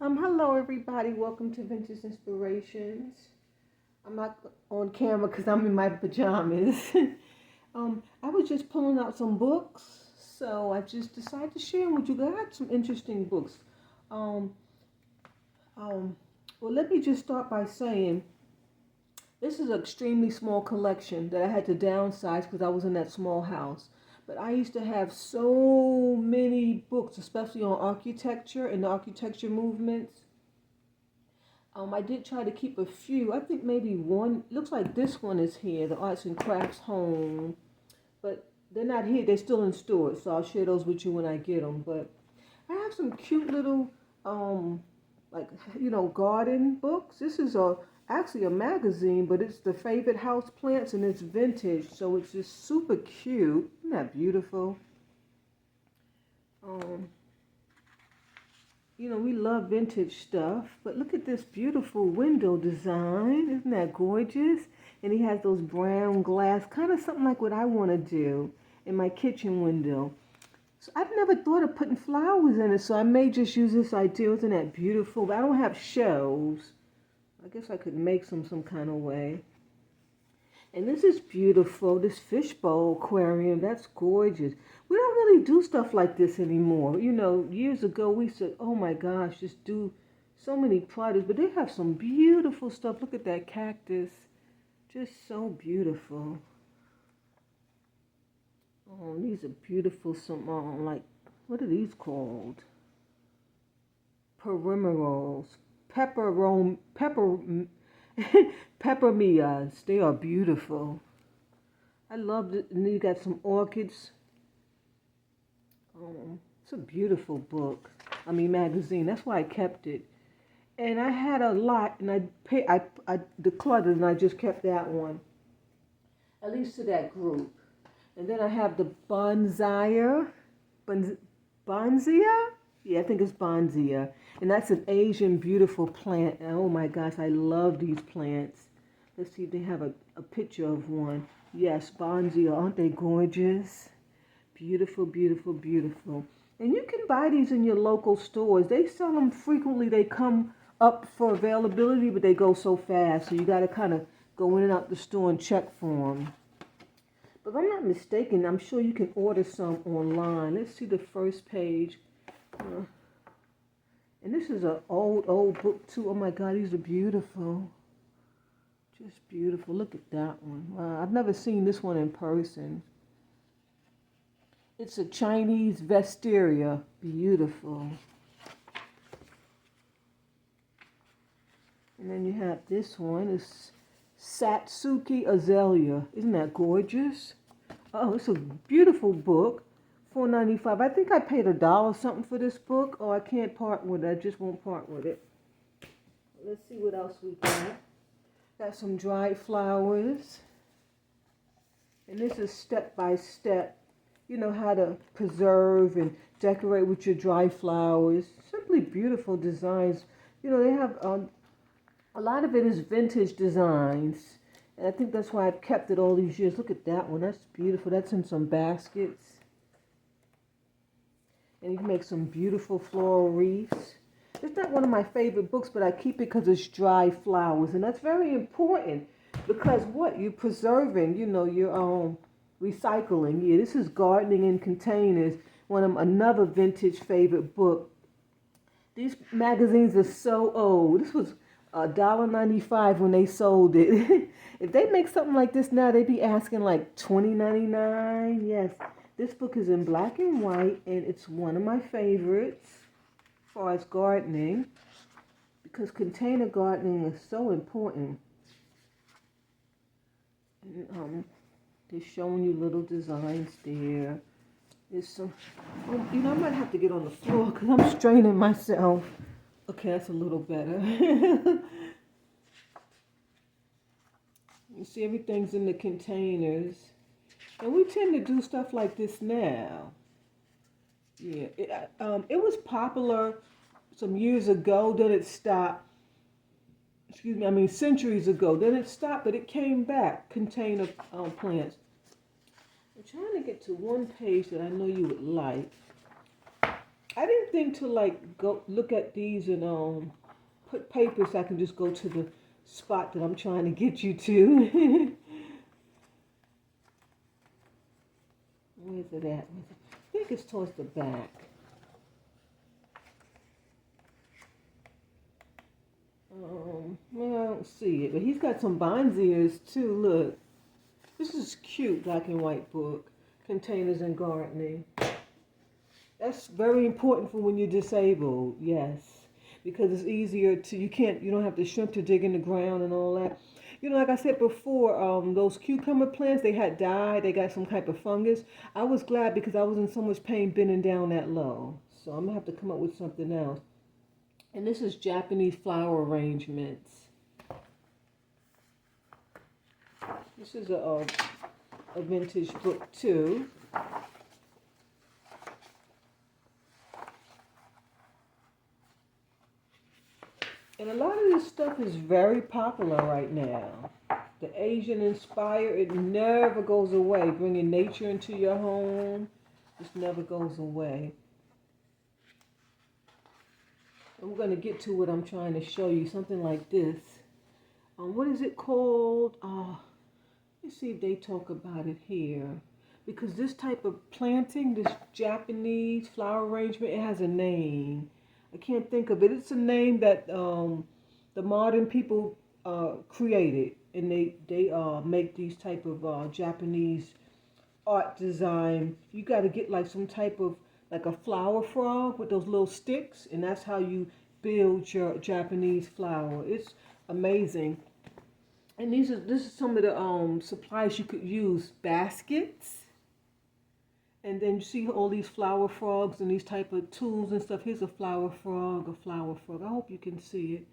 Hello everybody. Welcome to Vintage Inspirations. I'm not on camera because I'm in my pajamas. I was just pulling out some books, so I just decided to share with you guys some interesting books. Um, um, well, let me just start by saying this is an extremely small collection that I had to downsize because I was in that small house. But I used to have so many books, especially on architecture and the architecture movements. I did try to keep a few. I think maybe one. Looks like this one is here, the Arts and Crafts Home. But they're not here. They're still in storage, so I'll share those with you when I get them. But I have some cute little, like garden books. This is actually a magazine, but it's the favorite house plants and it's vintage, so it's just super cute. Isn't that beautiful? Um, we love vintage stuff, but look at this beautiful window design. Isn't that gorgeous? And he has those brown glass, kind of something like what I want to do in my kitchen window. So I've never thought of putting flowers in it, so I may just use this idea. Isn't that beautiful? But I don't have shelves. I guess I could make some kind of way. And this is beautiful, this fishbowl aquarium, that's gorgeous. We don't really do stuff like this anymore. Years ago we said, oh my gosh, just do so many products. But they have some beautiful stuff. Look at that cactus. Just so beautiful. Oh, these are beautiful. Some, what are these called? Perimerals. Peppermias. They are beautiful. I love it. And then you got some orchids. It's a beautiful book. Magazine. That's why I kept it. And I had a lot, and I decluttered, and I just kept that one. At least to that group. And then I have the bonsai. Bonsai? Yeah, I think it's bonsai. And that's an Asian beautiful plant. And oh my gosh, I love these plants. Let's see if they have a picture of one. Yes, bonsai. Aren't they gorgeous? Beautiful, beautiful, beautiful. And you can buy these in your local stores. They sell them frequently. They come up for availability, but they go so fast. So you got to kind of go in and out the store and check for them. But if I'm not mistaken, I'm sure you can order some online. Let's see the first page. And this is an old book too. Oh my God, these are beautiful. Just beautiful. Look at that one. Wow, I've never seen this one in person. It's a Chinese vestiaire. Beautiful. And then you have this one. It's Satsuki Azalea. Isn't that gorgeous? Oh, it's a beautiful book. $4.95. I think I paid $1 something for this book. Oh, I can't part with it. I just won't part with it. Let's see what else we got. Got some dried flowers. And this is step by step. You know how to preserve and decorate with your dry flowers. Simply beautiful designs. They have a lot of it is vintage designs. And I think that's why I've kept it all these years. Look at that one. That's beautiful. That's in some baskets. And you can make some beautiful floral wreaths. It's not one of my favorite books, but I keep it because it's dry flowers. And that's very important because what? You're preserving, your recycling. Yeah, this is Gardening in Containers, another vintage favorite book. These magazines are so old. This was $1.95 when they sold it. If they make something like this now, they'd be asking like $20.99. Yes, this book is in black and white, and it's one of my favorites as far as gardening because container gardening is so important. And, they're showing you little designs there. There's some, I might have to get on the floor because I'm straining myself. Okay, that's a little better. You see, everything's in the containers. And we tend to do stuff like this now. Yeah, it was popular some years ago, then it stopped. Centuries ago. Then it stopped, but it came back, container plants. I'm trying to get to one page that I know you would like. I didn't think to like go look at these and put papers so I can just go to the spot that I'm trying to get you to. Where's it at? I think it's towards the back. Well, I don't see it, but he's got some bonziers too. Look, this is cute black and white book. Containers and gardening. That's very important for when you're disabled. Yes, because it's easier to you don't have to shrimp to dig in the ground and all that. You know, like I said before, those cucumber plants, they had died. They got some type of fungus. I was glad because I was in so much pain bending down that low. So I'm gonna have to come up with something else. And this is Japanese flower arrangements. This is a vintage book too. And a lot of this stuff is very popular right now. The Asian inspired, it never goes away. Bringing nature into your home, just never goes away. And we're going to get to what I'm trying to show you, something like this. What is it called? Let's see if they talk about it here. Because this type of planting, this Japanese flower arrangement, it has a name. I can't think of it. It's a name that the modern people created, and they make these type of Japanese art design. You got to get like some type of like a flower frog with those little sticks, and that's how you build your Japanese flower. It's amazing. And this is some of the supplies you could use. Baskets. And then you see all these flower frogs and these type of tools and stuff. Here's a flower frog, a flower frog. I hope you can see it.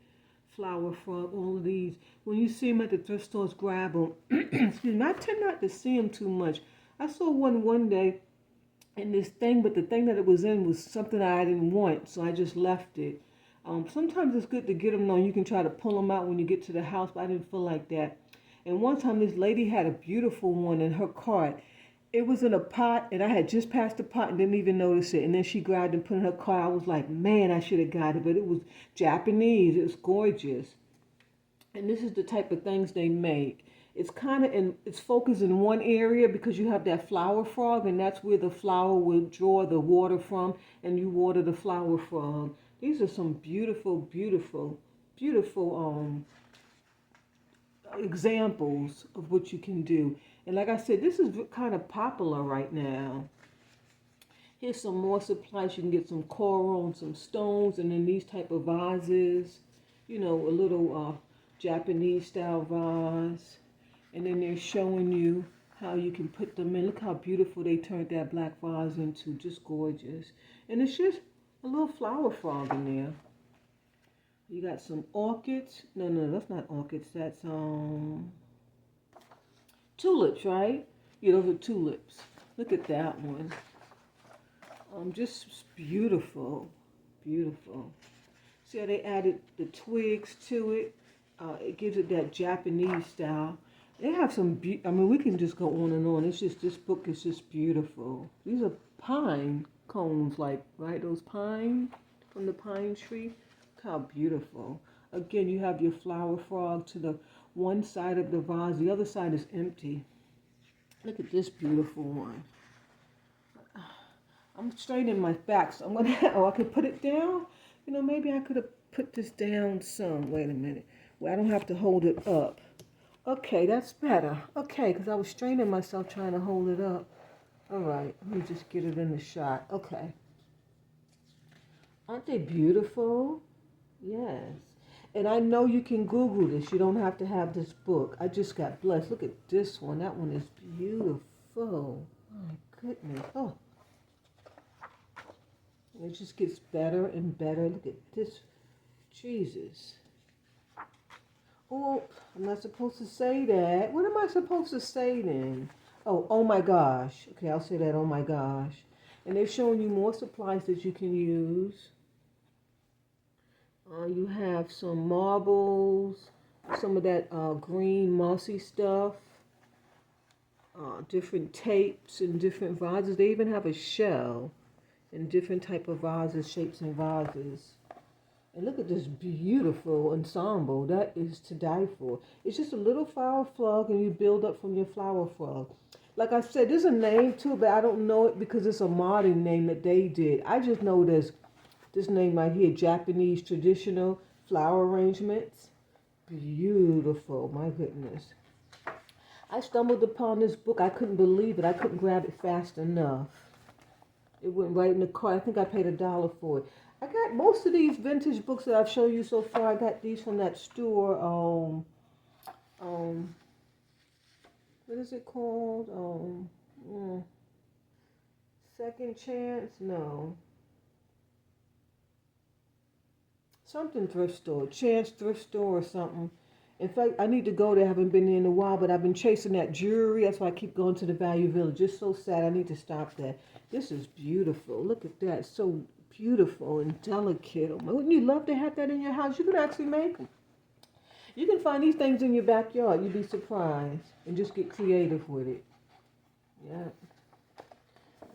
Flower frog, all of these. When you see them at the thrift stores, grab them. Excuse me, I tend not to see them too much. I saw one day in this thing, but the thing that it was in was something I didn't want, so I just left it. Sometimes it's good to get them on. You can try to pull them out when you get to the house, but I didn't feel like that. And one time this lady had a beautiful one in her cart. It was in a pot, and I had just passed the pot and didn't even notice it. And then she grabbed and put it in her cart. I was like, man, I should have got it. But it was Japanese. It was gorgeous. And this is the type of things they make. It's kind of it's focused in one area because you have that flower frog, and that's where the flower will draw the water from, and you water the flower frog. These are some beautiful, beautiful, beautiful examples of what you can do. And like I said, this is kind of popular right now. Here's some more supplies. You can get some coral and some stones, and then these type of vases. You know, a little Japanese style vase. And then they're showing you how you can put them in. Look how beautiful they turned that black vase into. Just gorgeous. And it's just a little flower frog in there. You got some orchids. No, that's not orchids. That's tulips, right? Yeah, those are tulips. Look at that one. Just beautiful, beautiful. See how they added the twigs to it? It gives it that Japanese style. They have some, I mean, we can just go on and on. It's just, this book is just beautiful. These are pine cones, like, right? Those pine from the pine tree. Look how beautiful. Again, you have your flower frog to the one side of the vase. The other side is empty. Look at this beautiful one. I'm straightening my back, so I'm going to, oh, I could put it down. You know, maybe I could have put this down some. Wait a minute. Well, I don't have to hold it up. Okay, that's better. Okay, because I was straining myself trying to hold it up. All right, let me just get it in the shot. Okay. Aren't they beautiful? Yes. And I know you can Google this. You don't have to have this book. I just got blessed. Look at this one. That one is beautiful. My goodness. Oh. It just gets better and better. Look at this. Jesus. Oh, I'm not supposed to say that. What am I supposed to say then? Oh my gosh. Okay, I'll say that, oh my gosh. And they're showing you more supplies that you can use. You have some marbles, some of that green mossy stuff, different tapes and different vases. They even have a shell. and different type of vases, shapes and vases. And look at this beautiful ensemble. That is to die for. It's just a little flower frog and you build up from your flower frog. Like I said, there's a name too, but I don't know it because it's a modern name that they did. I just know there's this name right here, Japanese traditional flower arrangements. Beautiful, my goodness. I stumbled upon this book. I couldn't believe it. I couldn't grab it fast enough. It went right in the cart. I think I paid $1 for it. I got most of these vintage books that I've shown you so far. I got these from that store. What is it called? Second Chance? No. Something thrift store. Chance thrift store or something. In fact, I need to go there. I haven't been there in a while, but I've been chasing that jewelry. That's why I keep going to the Value Village. It's so sad. I need to stop there. This is beautiful. Look at that. So beautiful and delicate. Oh my, wouldn't you love to have that in your house? You can actually make them. You can find these things in your backyard. You'd be surprised. And just get creative with it. Yeah.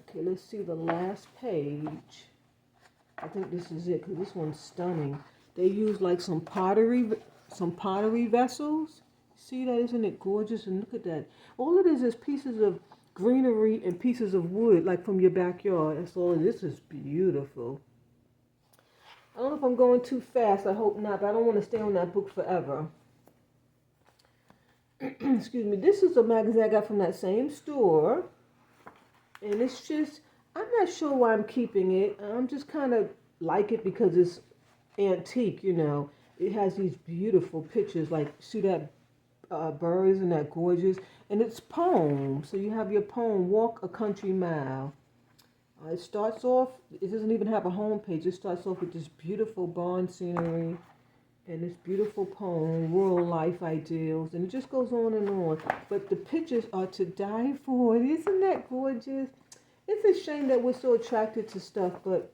Okay, let's see the last page. I think this is it because this one's stunning. They use like some pottery vessels. See that? Isn't it gorgeous? And look at that. All it is pieces of greenery and pieces of wood, like from your backyard. That's all. This is beautiful. I don't know if I'm going too fast. I hope not, but I don't want to stay on that book forever. Excuse me. This is a magazine I got from that same store. And it's just, I'm not sure why I'm keeping it. I'm just kind of like it because it's antique, you know. It has these beautiful pictures, like, see that birds and that gorgeous? And it's poems. So you have your poem, Walk a Country Mile. It starts off, it doesn't even have a home page. It starts off with this beautiful barn scenery and this beautiful poem, Rural Life Ideals. And it just goes on and on. But the pictures are to die for. Isn't that gorgeous? It's a shame that we're so attracted to stuff, but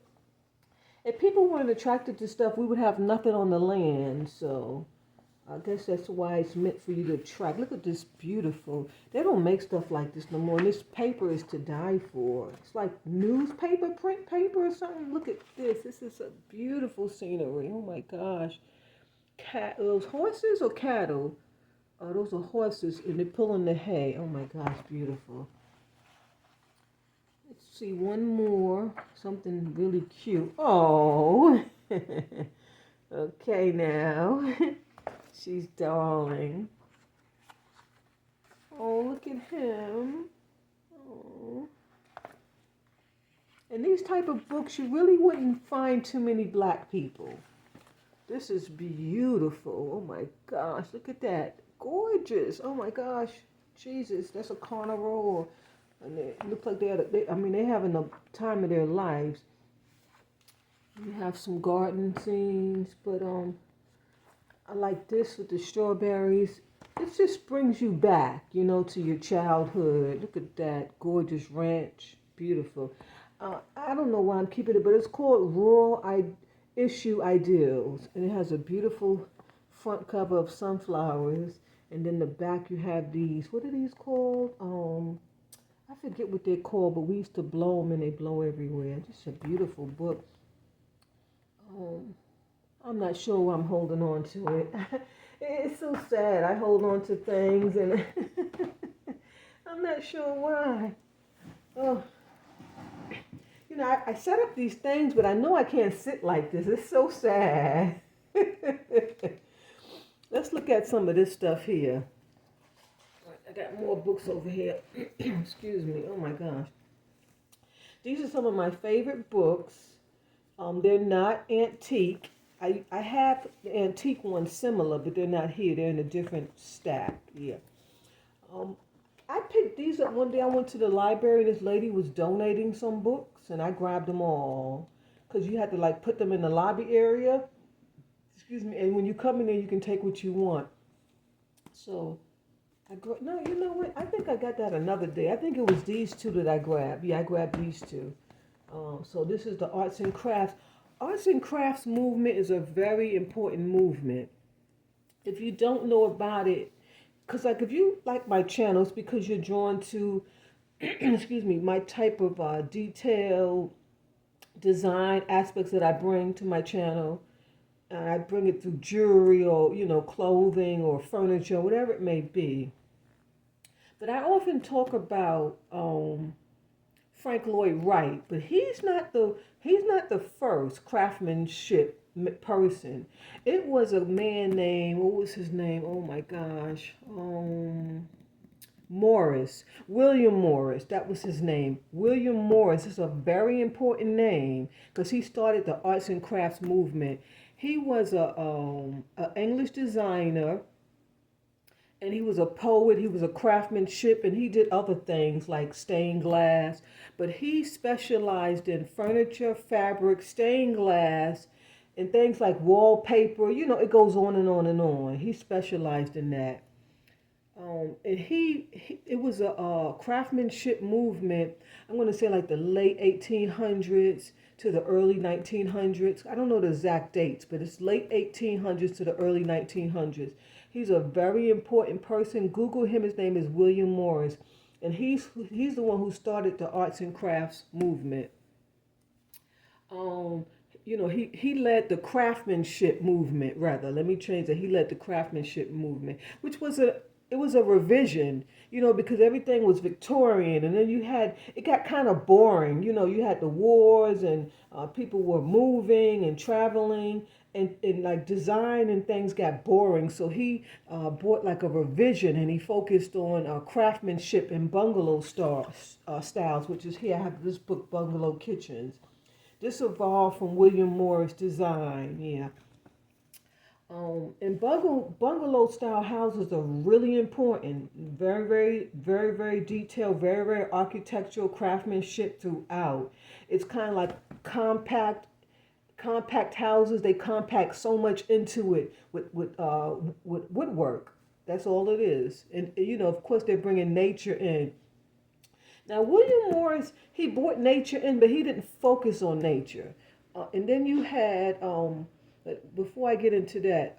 if people weren't attracted to stuff, we would have nothing on the land. So I guess that's why it's meant for you to attract. Look at this beautiful. They don't make stuff like this no more. And this paper is to die for. It's like newspaper, print paper or something. Look at this. This is a beautiful scenery. Oh my gosh. Those horses or cattle? Those are horses and they're pulling the hay. Oh my gosh, beautiful. Let's see one more. Something really cute. Oh. Okay now. She's darling. Oh, look at him. Oh. And these type of books, you really wouldn't find too many black people. This is beautiful. Oh my gosh, look at that. Gorgeous. Oh my gosh. Jesus, that's a carnival. And it looks like they're having the time of their lives. You have some garden scenes, but I like this with the strawberries. It just brings you back, you know, to your childhood. Look at that gorgeous ranch. Beautiful. I don't know why I'm keeping it, but it's called Rural Issue Ideals. And it has a beautiful front cover of sunflowers. And then the back you have these, what are these called? I forget what they're called, but we used to blow them and they blow everywhere. Just a beautiful book. I'm not sure why I'm holding on to it. It's so sad. I hold on to things and I'm not sure why. Oh, you know, I set up these things, but I know I can't sit like this. It's so sad. Let's look at some of this stuff here. I got more books over here. Excuse me. Oh my gosh. These are some of my favorite books. They're not antique. I have the antique ones similar, but they're not here. They're in a different stack. Yeah. I picked these up one day. I went to the library and this lady was donating some books and I grabbed them all. Because you had to like put them in the lobby area. Excuse me. And when you come in there, you can take what you want. So, no, you know what? I think I got that another day. I think it was these two that I grabbed. Yeah, I grabbed these two. So this is the arts and crafts. Arts and crafts movement is a very important movement. If you don't know about it, because like if you like my channels because you're drawn to, excuse me, my type of detail design aspects that I bring to my channel. And I bring it through jewelry or, clothing or furniture, whatever it may be. But I often talk about Frank Lloyd Wright, but he's not the first craftsmanship person. It was a man named, what was his name? Oh my gosh, Morris, William Morris. That was his name. William Morris is a very important name because he started the arts and crafts movement. He was a English designer, and he was a poet, he was a craftsmanship, and he did other things like stained glass. But he specialized in furniture, fabric, stained glass, and things like wallpaper. It goes on and on and on. He specialized in that. And it was a craftsmanship movement. I'm going to say like the late 1800s to the early 1900s. I don't know the exact dates, but it's late 1800s to the early 1900s. He's a very important person. Google him. His name is William Morris, and he's the one who started the arts and crafts movement. He led the craftsmanship movement. Rather, let me change it. He led the craftsmanship movement, which was a revision, because everything was Victorian, and then it got kind of boring. You had the wars, and people were moving and traveling, and like design and things got boring. So he brought like a revision, and he focused on craftsmanship and bungalow styles, which is here. I have this book, Bungalow Kitchens. This evolved from William Morris design, yeah. And bungalow style houses are really important. Very, very, very, very detailed, very, very architectural craftsmanship throughout. It's kind of like compact houses. They compact so much into it with woodwork. That's all it is. And of course, they're bringing nature in. Now, William Morris, he brought nature in, but he didn't focus on nature. And then you had, before I get into that,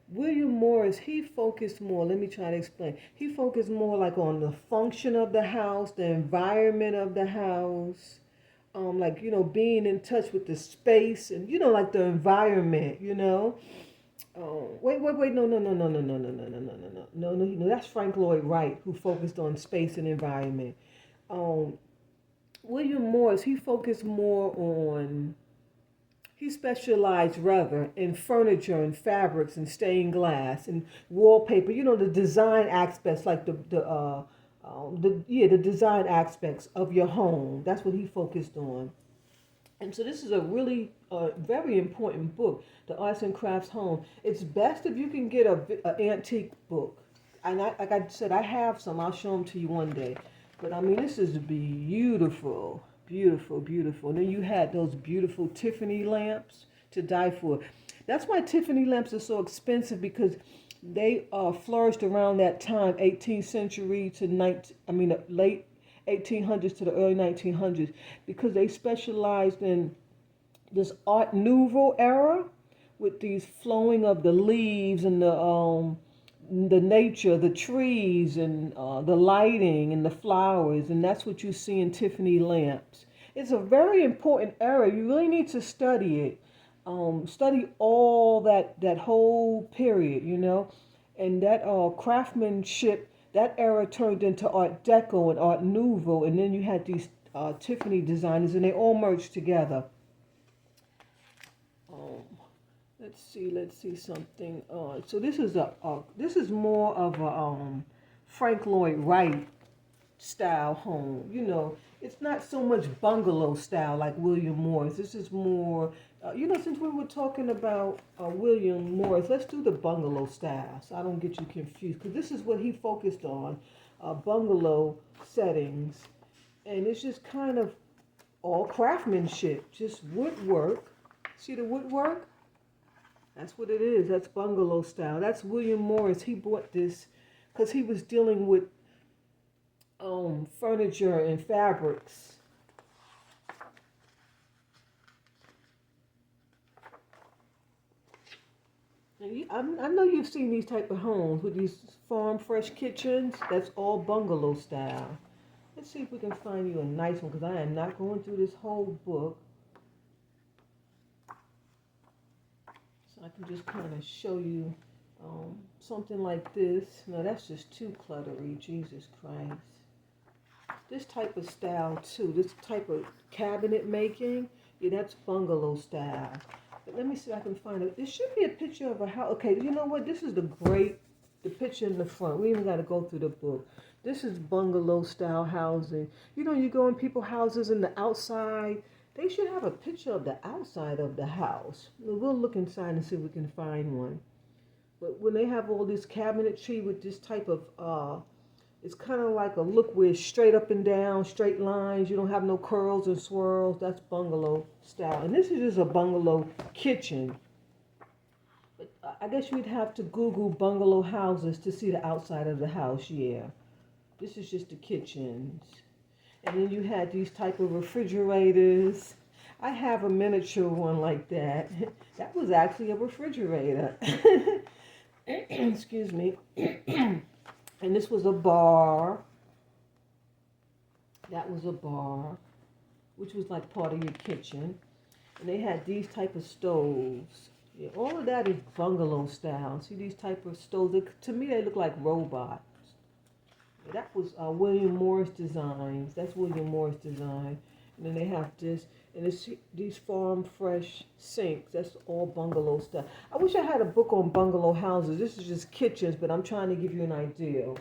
William Morris, he focused more, let me try to explain. He focused more like on the function of the house, the environment of the house, being in touch with the space and, like the environment, wait, no, that's Frank Lloyd Wright, who focused on space and environment. William Morris, he focused more on, he specialized rather in furniture and fabrics and stained glass and wallpaper. The design aspects, like the design aspects of your home. That's what he focused on. And so this is a really very important book, The Arts and Crafts Home. It's best if you can get an antique book. And like I said, I have some. I'll show them to you one day. But I mean, this is beautiful, beautiful, beautiful. And then you had those beautiful Tiffany lamps to die for. That's why Tiffany lamps are so expensive, because they flourished around that time, 18th century to late 1800s to the early 1900s, because they specialized in this Art Nouveau era with these flowing of the leaves and the nature, the trees, and the lighting and the flowers, and that's what you see in Tiffany lamps. It's a very important era. You really need to study it. Study all that whole period, and that craftsmanship. That era turned into Art Deco and Art Nouveau, and then you had these Tiffany designers, and they all merged together. Let's see something. So this is more of a Frank Lloyd Wright style home. It's not so much bungalow style like William Morris. This is more, since we were talking about William Morris, let's do the bungalow style so I don't get you confused, because this is what he focused on, bungalow settings. And it's just kind of all craftsmanship, just woodwork. See the woodwork? That's what it is. That's bungalow style. That's William Morris. He bought this because he was dealing with furniture and fabrics. And I know you've seen these type of homes with these farm fresh kitchens. That's all bungalow style. Let's see if we can find you a nice one, because I am not going through this whole book. So I can just kind of show you something like this. No, that's just too cluttery, Jesus Christ. This type of style too, this type of cabinet making, yeah, that's bungalow style. But let me see if I can find it. There should be a picture of a house. Okay, you know what? This is the picture in the front. We even got to go through the book. This is bungalow style housing. You know, you go in people's houses and the outside, they should have a picture of the outside of the house. We'll look inside and see if we can find one. But when they have all this cabinetry with this type of, it's kind of like a look where it's straight up and down, straight lines. You don't have no curls and swirls. That's bungalow style. And this is just a bungalow kitchen. But I guess you'd have to Google bungalow houses to see the outside of the house, yeah. This is just the kitchens. And then you had these type of refrigerators. I have a miniature one like that. That was actually a refrigerator. Excuse me. And this was a bar. That was a bar, which was like part of your kitchen. And they had these type of stoves. Yeah, all of that is bungalow style. See these type of stoves? To me, they look like robots. Yeah, that was William Morris Designs. That's William Morris Design. And then they have this, and it's these farm fresh sinks. That's all bungalow stuff. I wish I had a book on bungalow houses. This is just kitchens, but I'm trying to give you an idea.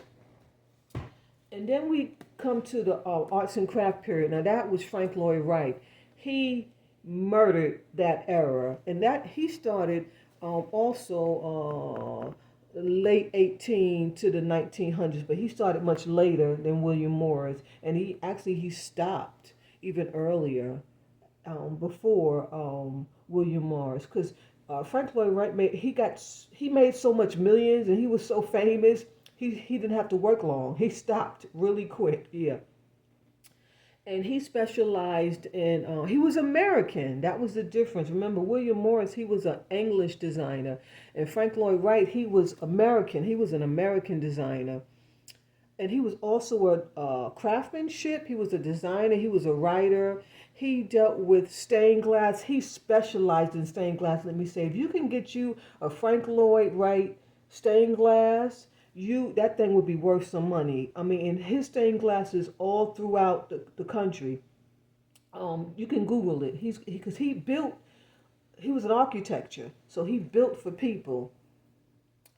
And then we come to the arts and craft period. Now that was Frank Lloyd Wright. He murdered that era, and that he started also late 18 to the 1900s, but he started much later than William Morris, and he stopped even earlier, before William Morris, because Frank Lloyd Wright made so much millions, and he was so famous, he didn't have to work long. He stopped really quick, yeah. And he specialized in, he was American. That was the difference. Remember, William Morris, he was an English designer, and Frank Lloyd Wright, he was American. He was an American designer. And he was also a craftsmanship. He was a designer. He was a writer. He dealt with stained glass. He specialized in stained glass. Let me say, if you can get you a Frank Lloyd Wright stained glass, that thing would be worth some money. I mean, and his stained glass is all throughout the country. You can Google it. Because he was an architecture, so he built for people.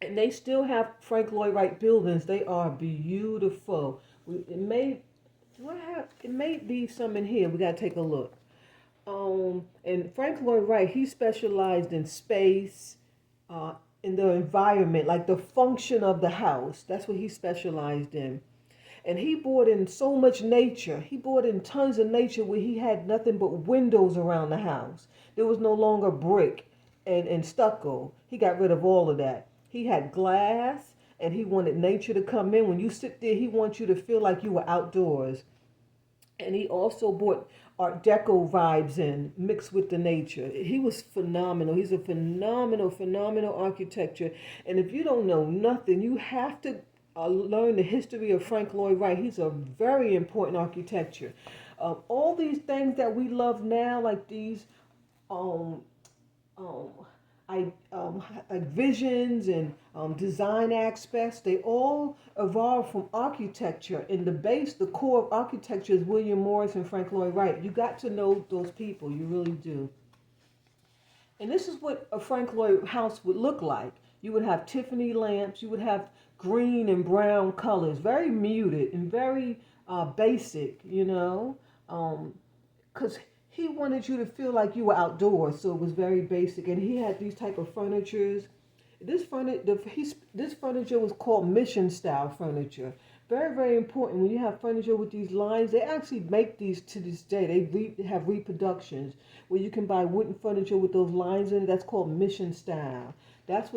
And they still have Frank Lloyd Wright buildings. They are beautiful. It may be some in here. We gotta take a look. And Frank Lloyd Wright, he specialized in space, in the environment, like the function of the house. That's what he specialized in. And he brought in so much nature. He brought in tons of nature where he had nothing but windows around the house. There was no longer brick and stucco. He got rid of all of that. He had glass, and he wanted nature to come in. When you sit there, he wants you to feel like you were outdoors. And he also brought Art Deco vibes in, mixed with the nature. He was phenomenal. He's a phenomenal architecture. And if you don't know nothing, you have to learn the history of Frank Lloyd Wright. He's a very important architecture. All these things that we love now, like these like visions and design aspects, they all evolved from architecture. And the core of architecture is William Morris and Frank Lloyd Wright. You got to know those people, you really do. And this is what a Frank Lloyd house would look like. You would have Tiffany lamps, you would have green and brown colors, very muted and very basic, because he wanted you to feel like you were outdoors, so it was very basic. And he had these type of furnitures. This furniture was called mission style furniture. Very, very important. When you have furniture with these lines, they actually make these to this day. They have reproductions where you can buy wooden furniture with those lines in it. That's called mission style. That's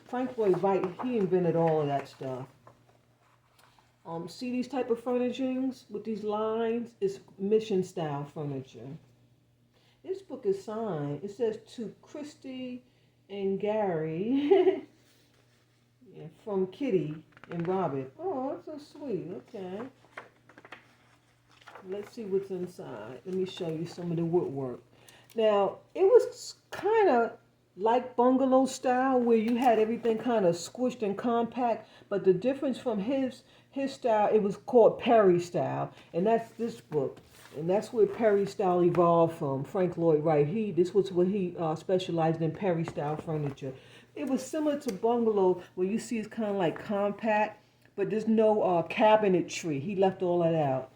Frank Lloyd Wright. He invented all of that stuff. See these type of furnishings with these lines? It's mission style furniture. This book is signed. It says to Christy and Gary yeah, from Kitty and Robert. Oh, that's so sweet. Okay. Let's see what's inside. Let me show you some of the woodwork. Now, it was kind of like bungalow style where you had everything kind of squished and compact, but the difference from his style, it was called Perry style, and that's this book. And that's where Perry style evolved from. Frank Lloyd Wright. This was what he specialized in, Perry style furniture. It was similar to bungalow, where you see it's kind of like compact, but there's no cabinetry. He left all that out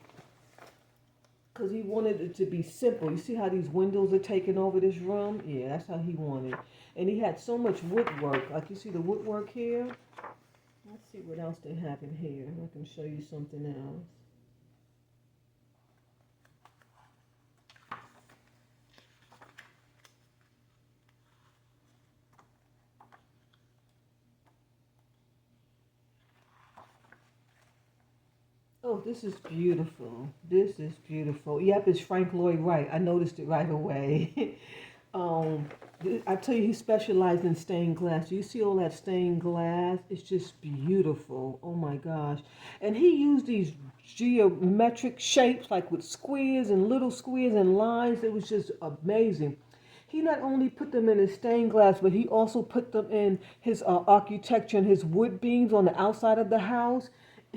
because he wanted it to be simple. You see how these windows are taking over this room? Yeah, that's how he wanted. And he had so much woodwork. Like you see the woodwork here. Let's see what else they have in here. I can show you something else. Oh, this is beautiful. This is beautiful. Yep, it's Frank Lloyd Wright. I noticed it right away. um, I tell you, he specialized in stained glass. You see all that stained glass? It's just beautiful. Oh my gosh. And he used these geometric shapes, like with squares and little squares and lines. It was just amazing. He not only put them in his stained glass, but he also put them in his architecture and his wood beams on the outside of the house.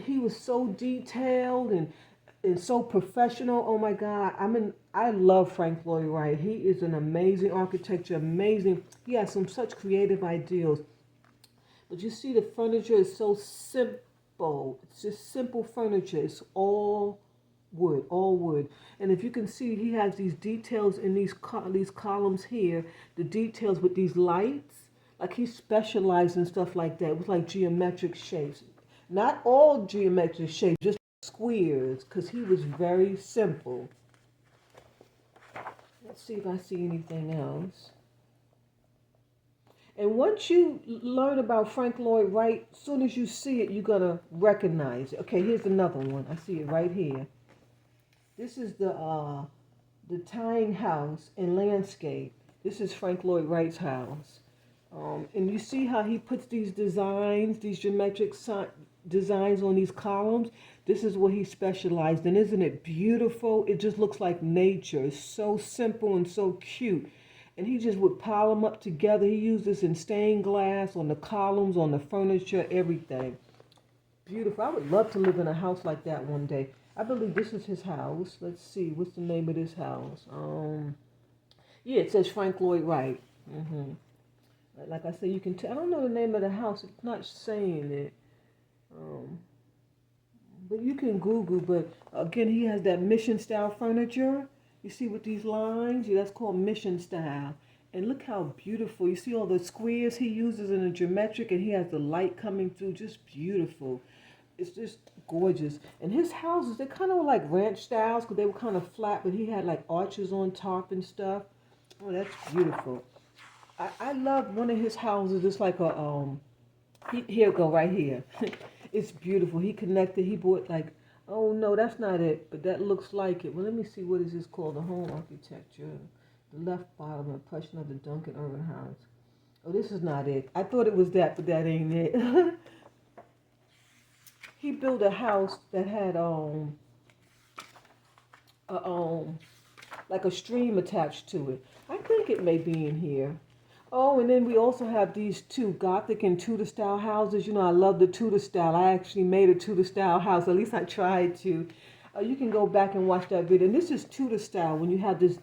He was so detailed and so professional. Oh my God. I love Frank Lloyd Wright. He is an amazing architecture, amazing. He has some such creative ideas. But you see the furniture is so simple. It's just simple furniture. It's all wood, all wood. And if you can see, he has these details in these columns here, the details with these lights. Like he specialized in stuff like that. It was like geometric shapes. Not all geometric shapes, just squares, because he was very simple. Let's see if I see anything else. And once you learn about Frank Lloyd Wright, as soon as you see it, you're going to recognize it. Okay, here's another one. I see it right here. This is the tying house and landscape. This is Frank Lloyd Wright's house. And you see how he puts these designs, these geometric designs on these columns. This is what he specialized in. Isn't it beautiful? It just looks like nature. It's so simple and so cute. And he just would pile them up together. He used this in stained glass on the columns, on the furniture, everything. Beautiful. I would love to live in a house like that one day. I believe this is his house. Let's see. What's the name of this house? Yeah, it says Frank Lloyd Wright. Like I said, you can tell. I don't know the name of the house. It's not saying it. But you can Google. But again, he has that mission style furniture. You see with these lines? Yeah, that's called mission style. And look how beautiful. You see all the squares he uses in the geometric, and he has the light coming through. Just beautiful. It's just gorgeous. And his houses, they kind of like ranch styles because they were kind of flat, but he had like arches on top and stuff. Oh, that's beautiful. I love one of his houses. It's like a here go right here. It's beautiful. He connected. He bought like, oh no, that's not it, but that looks like it. Well, let me see, what is this called? The home architecture. The left bottom impression of the Duncan Urban House. Oh, this is not it. I thought it was that, but that ain't it. He built a house that had like a stream attached to it. I think it may be in here. Oh, and then we also have these two Gothic and Tudor style houses. You know, I love the Tudor style. I actually made a Tudor style house. At least I tried to. You can go back and watch that video. And this is Tudor style when you have this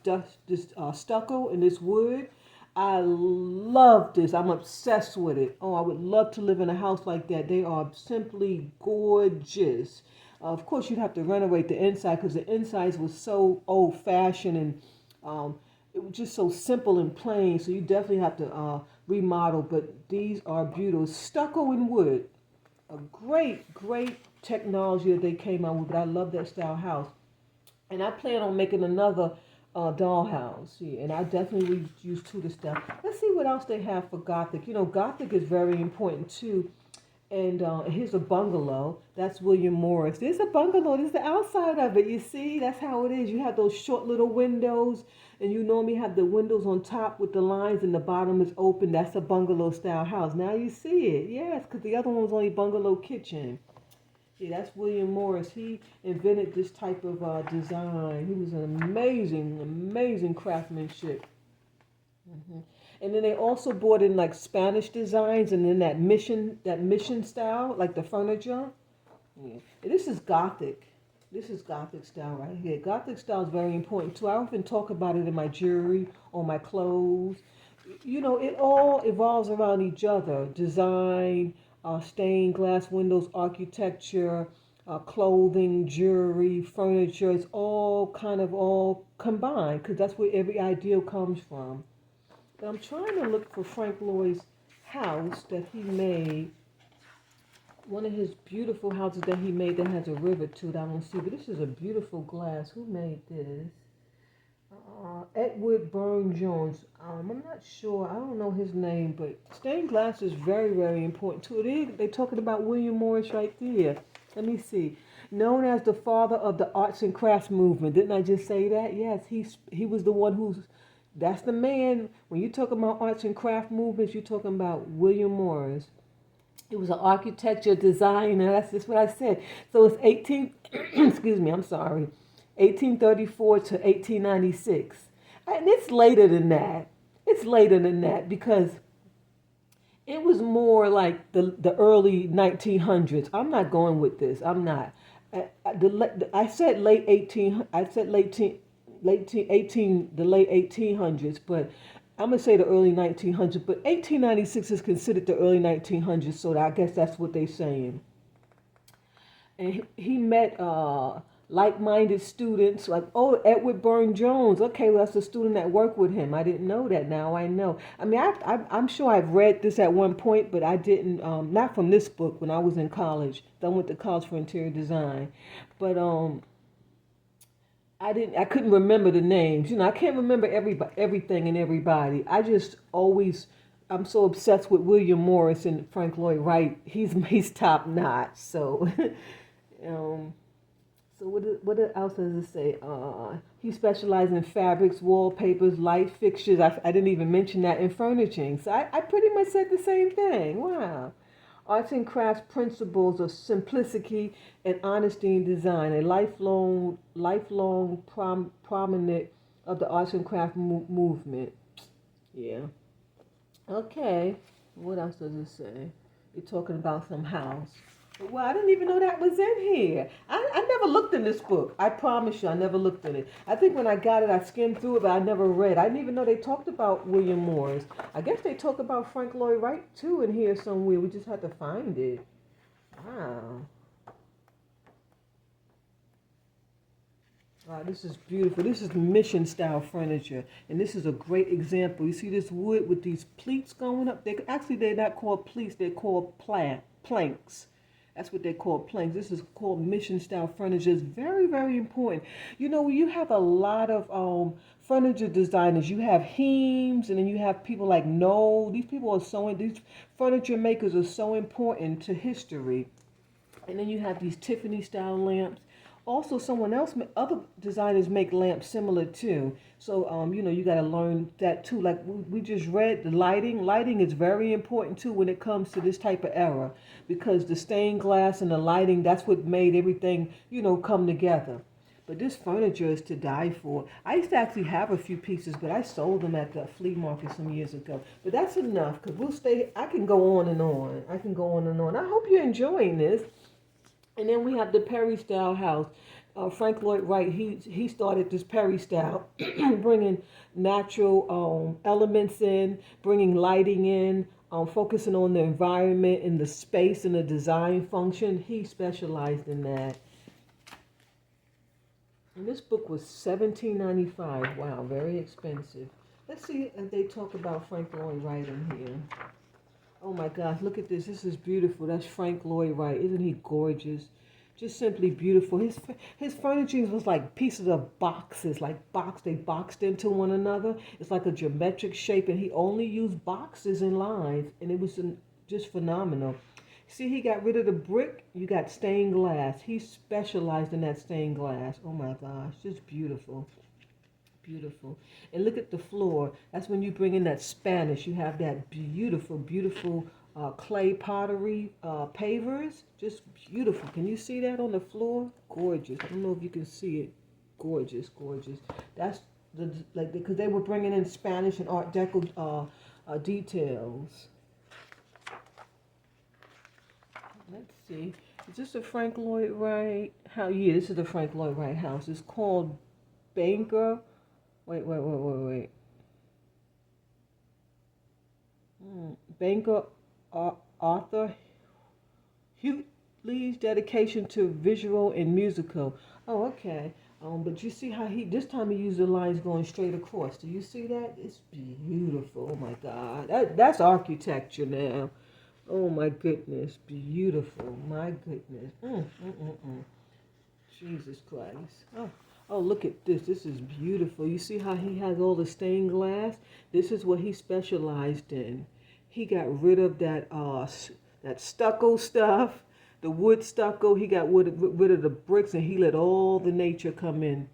stucco and this wood. I love this. I'm obsessed with it. Oh, I would love to live in a house like that. They are simply gorgeous. Of course, you'd have to renovate the inside because the insides was so old-fashioned and it was just so simple and plain. So you definitely have to remodel. But these are beautiful. Stucco and wood. A great, great technology that they came out with. But I love that style house. And I plan on making another dollhouse. Yeah, and I definitely would use Tudor style. Let's see what else they have for Gothic. You know, Gothic is very important too. And here's a bungalow. That's William Morris. There's a bungalow. There's the outside of it. You see, that's how it is. You have those short little windows, and you normally have the windows on top with the lines, and the bottom is open. That's a bungalow style house. Now you see it. Yes, because the other one was only bungalow kitchen. Yeah, that's William Morris. He invented this type of design. He was an amazing, amazing craftsmanship. And then they also brought in like Spanish designs and then that mission style, like the furniture. Yeah. And this is Gothic. This is Gothic style right here. Gothic style is very important too. I often talk about it in my jewelry, on my clothes. It all evolves around each other. Design, stained glass windows, architecture, clothing, jewelry, furniture. It's all kind of all combined because that's where every ideal comes from. But I'm trying to look for Frank Lloyd's house that he made. One of his beautiful houses that he made that has a river to it. I don't see, but this is a beautiful glass. Who made this? Edward Burne-Jones. I'm not sure. I don't know his name, but stained glass is very, very important too. They're talking about William Morris right there. Let me see. Known as the father of the arts and crafts movement. Didn't I just say that? Yes, he was the one who's. That's the man. When you talk about arts and craft movements, you're talking about William Morris. He was an architecture designer. That's just what I said. So it's 18. Excuse me. I'm sorry. 1834 to 1896. And it's later than that. It's later than that because it was more like the early 1900s. I'm not going with this. I'm not. I said late 18. I said late 18. The late 1800s, but I'm gonna say the early 1900s. But 1896 is considered the early 1900s, so I guess that's what they're saying. And he met like-minded students like, oh, Edward Burne-Jones. Okay, well, that's a student that worked with him. I didn't know that. Now I know. I mean, I'm sure I've read this at one point, but I didn't. Not from this book when I was in college. I went to college for interior design, but I didn't. I couldn't remember the names. I can't remember everything and everybody. I just always. I'm so obsessed with William Morris and Frank Lloyd Wright. He's top notch. So. So what else does it say? He specialized in fabrics, wallpapers, light fixtures. I didn't even mention that in furnishing. So I pretty much said the same thing. Wow. Arts and crafts principles of simplicity and honesty in design, a lifelong prominent of the arts and craft movement. Yeah. Okay. What else does it say? You're talking about some house. Well, I didn't even know that was in here. I never looked in this book. I promise you, I never looked in it. I think when I got it, I skimmed through it, but I never read. I didn't even know they talked about William Morris. I guess they talk about Frank Lloyd Wright, too, in here somewhere. We just had to find it. Wow. Wow, this is beautiful. This is mission style furniture, and this is a great example. You see this wood with these pleats going up? They're not called pleats. They're called planks. That's what they call planks. This is called mission style furniture. It's very, very important. You have a lot of furniture designers. You have Heems, and then you have people like Knoll. These furniture makers are so important to history. And then you have these Tiffany style lamps. Also, other designers make lamps similar too. So, you got to learn that too. Like we just read, the lighting. Lighting is very important too when it comes to this type of era, because the stained glass and the lighting, that's what made everything, come together. But this furniture is to die for. I used to actually have a few pieces, but I sold them at the flea market some years ago. But that's enough, because I can go on and on. I can go on and on. I hope you're enjoying this. And then we have the Perry style house. Frank Lloyd Wright, he started this Perry style, bringing natural elements in, bringing lighting in, focusing on the environment and the space and the design function. He specialized in that. And this book was $17.95. Wow, very expensive. Let's see if they talk about Frank Lloyd Wright in here. Oh my gosh, look at this. This is beautiful. That's Frank Lloyd Wright. Isn't he gorgeous? Just simply beautiful. His furniture was like pieces of boxes, they boxed into one another. It's like a geometric shape, and he only used boxes and lines, and it was just phenomenal. See, he got rid of the brick. You got stained glass. He specialized in that stained glass. Oh my gosh, just beautiful. Beautiful. And look at the floor. That's when you bring in that Spanish. You have that beautiful, beautiful clay pottery pavers. Just beautiful. Can you see that on the floor? Gorgeous. I don't know if you can see it. Gorgeous, gorgeous. That's because they were bringing in Spanish and Art Deco details. Let's see. Is this a Frank Lloyd Wright? Yeah, this is the Frank Lloyd Wright house. It's called Banker. Wait. Banker Arthur Hutley's dedication to visual and musical. Oh, okay. But you see how this time he used the lines going straight across. Do you see that? It's beautiful. Oh my God. That's architecture now. Oh my goodness. Beautiful. My goodness. Jesus Christ. Oh, look at this. This is beautiful. You see how he has all the stained glass? This is what he specialized in. He got rid of that stucco stuff, the wood stucco. He got rid of the bricks, and he let all the nature come in.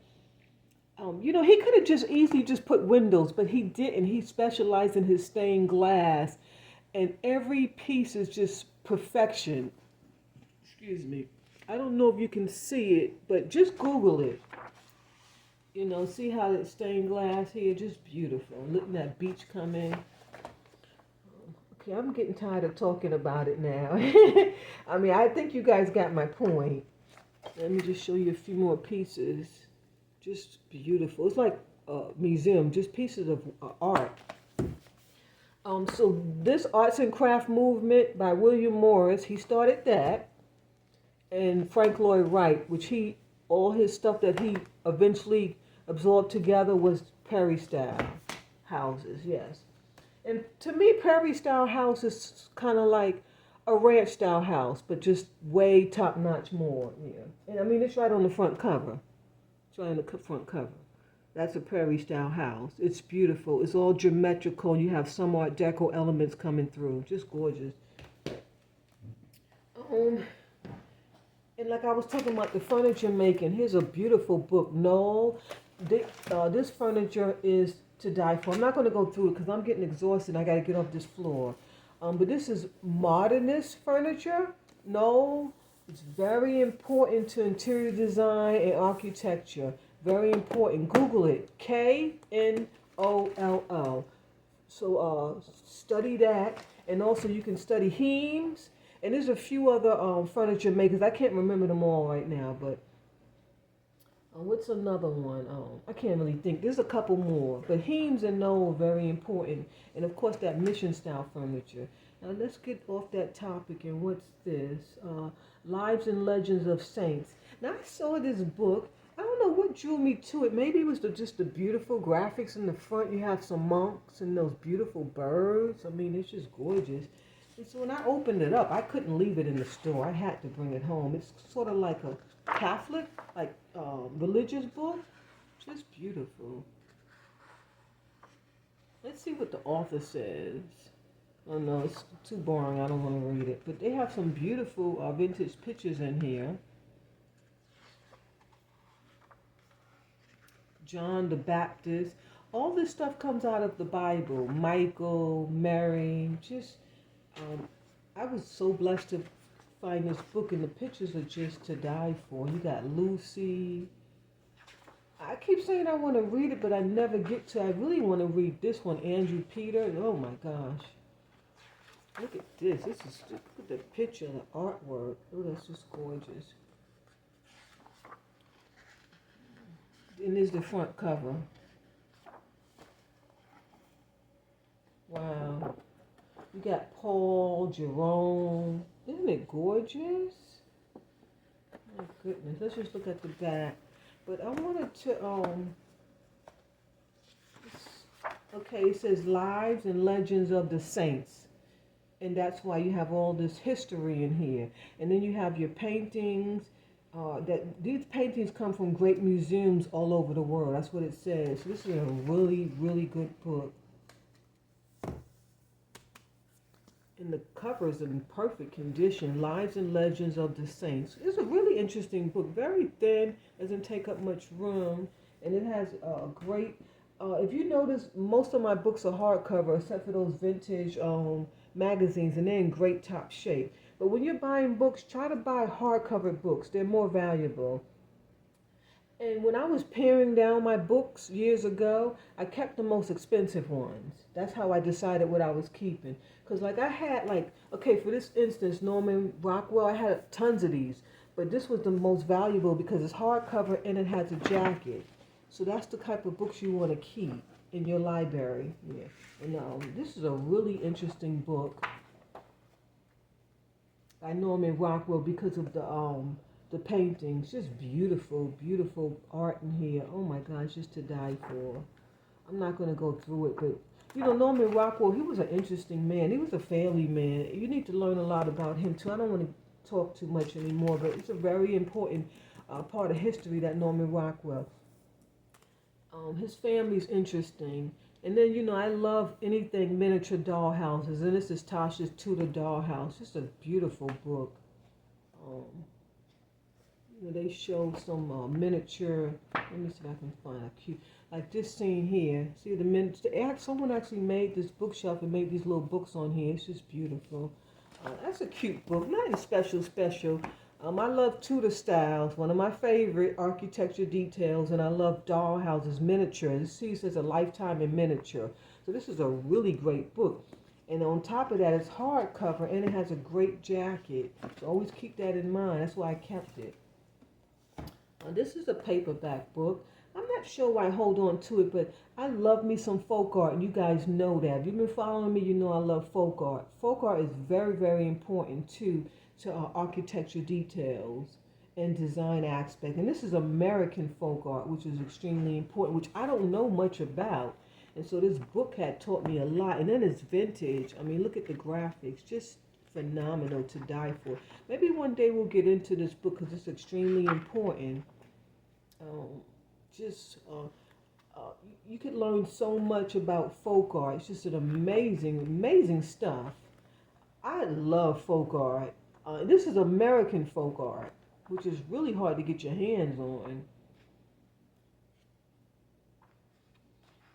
He could have just easily just put windows, but he didn't. He specialized in his stained glass, and every piece is just perfection. Excuse me. I don't know if you can see it, but just Google it. See how that stained glass here, just beautiful. Letting that beach come in. Okay, I'm getting tired of talking about it now. I mean, I think you guys got my point. Let me just show you a few more pieces. Just beautiful. It's like a museum, just pieces of art. So this arts and craft movement by William Morris, he started that. And Frank Lloyd Wright, which all his stuff that he eventually absorbed together was Perry style houses, yes. And to me, Perry style house is kind of like a ranch style house, but just way top notch more. Yeah. And I mean, it's right on the front cover. It's right on the front cover. That's a Perry style house. It's beautiful. It's all geometrical. You have some Art Deco elements coming through. Just gorgeous. And like I was talking about the furniture making, here's a beautiful book. No, this furniture is to die for. I'm not going to go through it because I'm getting exhausted. I got to get off this floor. But this is modernist furniture. No, it's very important to interior design and architecture. Very important. Google it. Knoll. So study that. And also you can study Heems. And there's a few other furniture makers. I can't remember them all right now, but what's another one? I can't really think. There's a couple more, but Heems and Knoll are very important. And of course that mission style furniture. Now let's get off that topic. And what's this? Lives and Legends of Saints. Now I saw this book. I don't know what drew me to it. Maybe it was just the beautiful graphics in the front. You have some monks and those beautiful birds. I mean, it's just gorgeous. And so when I opened it up, I couldn't leave it in the store. I had to bring it home. It's sort of like a Catholic, religious book. Just beautiful. Let's see what the author says. Oh no, it's too boring. I don't want to read it. But they have some beautiful vintage pictures in here. John the Baptist. All this stuff comes out of the Bible. Michael, Mary, just... I was so blessed to find this book, and the pictures are just to die for. You got Lucy. I keep saying I want to read it, but I never get to. I really want to read this one, Andrew Peter. Oh my gosh. Look at this. Look at the picture, the artwork. Oh, that's just gorgeous. And there's the front cover. Wow. You got Paul, Jerome. Isn't it gorgeous? My goodness. Let's just look at the back. But I wanted to, okay, it says Lives and Legends of the Saints. And that's why you have all this history in here. And then you have your paintings. These paintings come from great museums all over the world. That's what it says. So this is a really, really good book. And the cover is in perfect condition. Lives and Legends of the Saints. It's a really interesting book. Very thin, doesn't take up much room, and it has a great. If you notice, most of my books are hardcover, except for those vintage magazines, and they're in great top shape. But when you're buying books, try to buy hardcover books. They're more valuable. And when I was paring down my books years ago, I kept the most expensive ones. That's how I decided what I was keeping. Because, like, I had, like, okay, for this instance, Norman Rockwell, I had tons of these. But this was the most valuable because it's hardcover and it has a jacket. So that's the type of books you want to keep in your library. Yeah. And this is a really interesting book by Norman Rockwell because of the paintings. Just beautiful, beautiful art in here. Oh my gosh, just to die for. I'm not going to go through it, but Norman Rockwell, he was an interesting man. He was a family man. You need to learn a lot about him too. I don't want to talk too much anymore, but it's a very important part of history, that Norman Rockwell. His family's interesting. And then, I love anything miniature dollhouses. And this is Tasha's Tudor Dollhouse. It's a beautiful book. They show some miniature. Let me see if I can find a cute, like this scene here. See the miniature. Someone actually made this bookshelf and made these little books on here. It's just beautiful. That's a cute book. Nothing special. I love Tudor styles. One of my favorite architecture details, and I love dollhouses, miniatures. See, it says a lifetime in miniature. So this is a really great book. And on top of that, it's hardcover and it has a great jacket. So always keep that in mind. That's why I kept it. This is a paperback book. I'm not sure why I hold on to it, but I love me some folk art, and you guys know that. If you've been following me, you know I love folk art. Folk art is very, very important too to architecture details and design aspect. And this is American folk art, which is extremely important, which I don't know much about. And so this book had taught me a lot. And then it's vintage. I mean, look at the graphics. Just phenomenal to die for. Maybe one day we'll get into this book because it's extremely important. You could learn so much about folk art. It's just an amazing stuff. I love folk art. This is American folk art, which is really hard to get your hands on.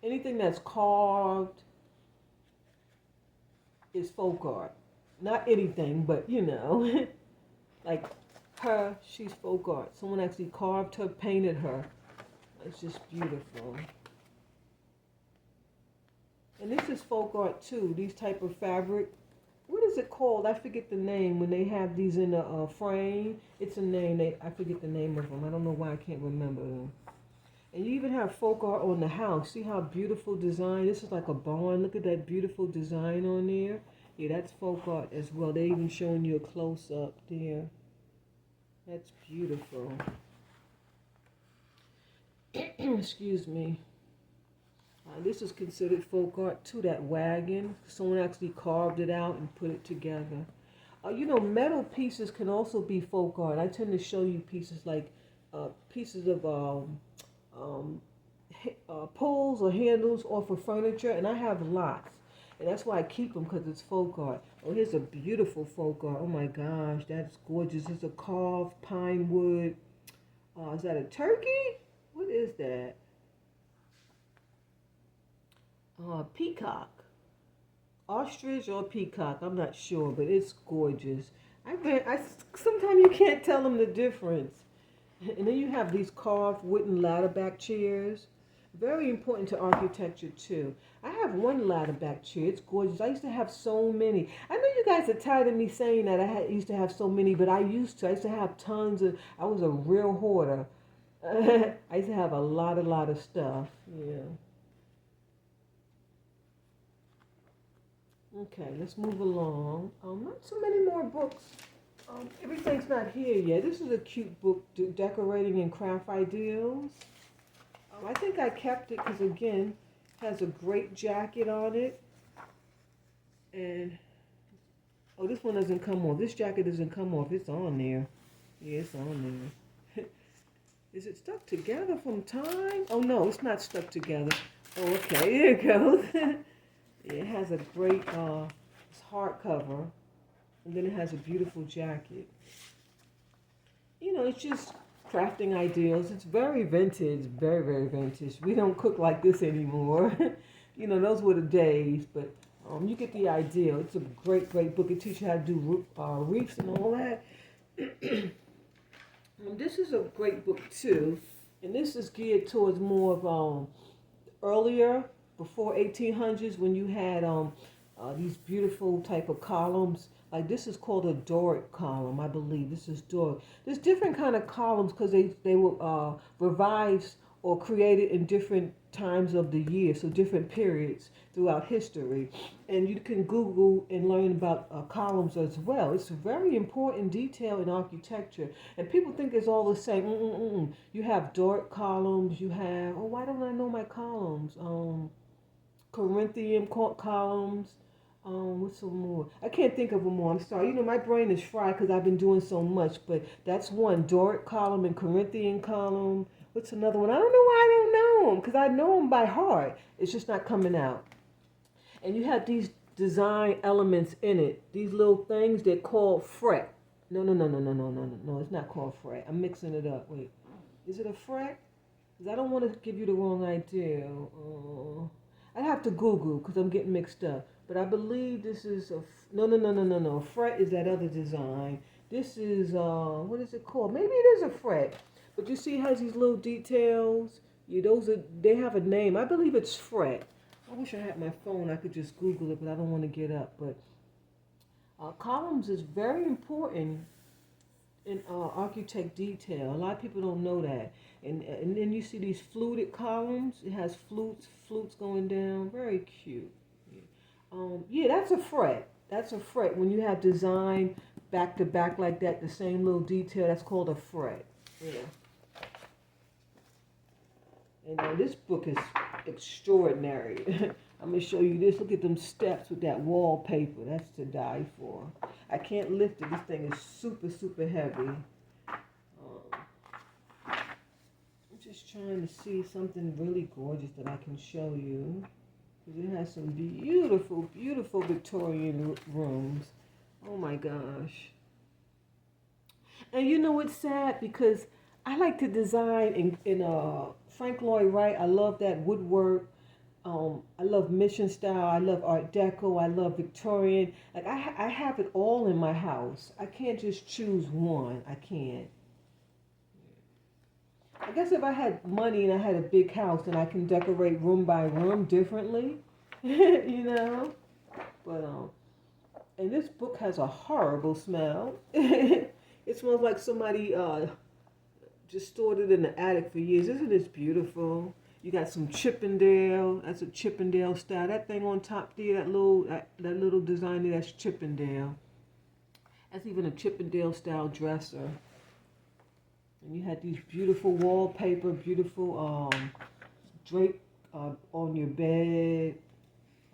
Anything that's carved is folk art. Not anything, but like her, she's folk art. Someone actually carved her, painted her. It's just beautiful. And this is folk art too, these type of fabric. What is it called? I forget the name when they have these in a frame. It's a name. I forget the name of them. I don't know why I can't remember them. And you even have folk art on the house. See how beautiful design? This is like a barn. Look at that beautiful design on there. Yeah, that's folk art as well. They're even showing you a close-up there. That's beautiful. Excuse me. This is considered folk art too, that wagon. Someone actually carved it out and put it together. Metal pieces can also be folk art. I tend to show you pieces like pieces of poles or handles off of furniture, and I have lots. And that's why I keep them, because it's folk art. Oh, here's a beautiful folk art. Oh my gosh, that's gorgeous. It's a carved pine wood. Is that a turkey? What is that? Peacock. Ostrich or peacock, I'm not sure, but it's gorgeous. Sometimes you can't tell them the difference. And then you have these carved wooden ladder back chairs. Very important to architecture too. I have one ladder back chair. It's gorgeous. I used to have so many. I know you guys are tired of me saying that used to have so many, but I used to. I used to have tons of. I was a real hoarder. I used to have a lot of stuff. Yeah. Okay, let's move along. Not so many more books. Everything's not here yet. This is a cute book, Decorating and Craft Ideals. I think I kept it because, again, it has a great jacket on it. And, this one doesn't come off. This jacket doesn't come off. It's on there. Yeah, it's on there. Is it stuck together from time? Oh, no, it's not stuck together. Oh, okay, here it goes. It has a great it's hardcover. And then it has a beautiful jacket. It's just crafting ideals. It's very vintage, very, very vintage. We don't cook like this anymore. Those were the days, but you get the idea. It's a great, great book. It teaches you how to do reefs and all that. This is a great book too. And this is geared towards more of earlier, before 1800s, when you had these beautiful type of columns. Like this is called a Doric column, I believe. This is Doric. There's different kind of columns because they were revised or created in different times of the year, so different periods throughout history. And you can Google and learn about columns as well. It's a very important detail in architecture, and people think it's all the same. You have Doric columns. You have, why don't I know my columns? Corinthian columns. What's some more? I can't think of them all. I'm sorry. My brain is fried because I've been doing so much. But that's one, Doric column and Corinthian column. What's another one? I don't know why I don't know them because I know them by heart. It's just not coming out. And you have these design elements in it. These little things they're called fret. No. It's not called fret. I'm mixing it up. Wait. Is it a fret? Because I don't want to give you the wrong idea. I'd have to Google because I'm getting mixed up. But I believe this is a... No. Fret is that other design. This is, what is it called? Maybe it is a fret. But you see it has these little details. They have a name. I believe it's fret. I wish I had my phone. I could just Google it, but I don't want to get up. But columns is very important in architect detail. A lot of people don't know that. And then you see these fluted columns. It has flutes going down. Very cute. Yeah, that's a fret. That's a fret. When you have design back to back like that, the same little detail, that's called a fret. Yeah. And this book is extraordinary. I'm going to show you this. Look at them steps with that wallpaper. That's to die for. I can't lift it. This thing is super, super heavy. I'm just trying to see something really gorgeous that I can show you. It has some beautiful, beautiful Victorian rooms. Oh my gosh. And it's sad because I like to design in Frank Lloyd Wright. I love that woodwork. I love mission style. I love Art Deco. I love Victorian. Like I have it all in my house. I can't just choose one. I can't. I guess if I had money and I had a big house, then I can decorate room by room differently, But and this book has a horrible smell. It smells like somebody just stored it in the attic for years. Isn't this beautiful? You got some Chippendale. That's a Chippendale style. That thing on top there, that little design there, that's Chippendale. That's even a Chippendale style dresser. And you had these beautiful wallpaper, beautiful drape on your bed.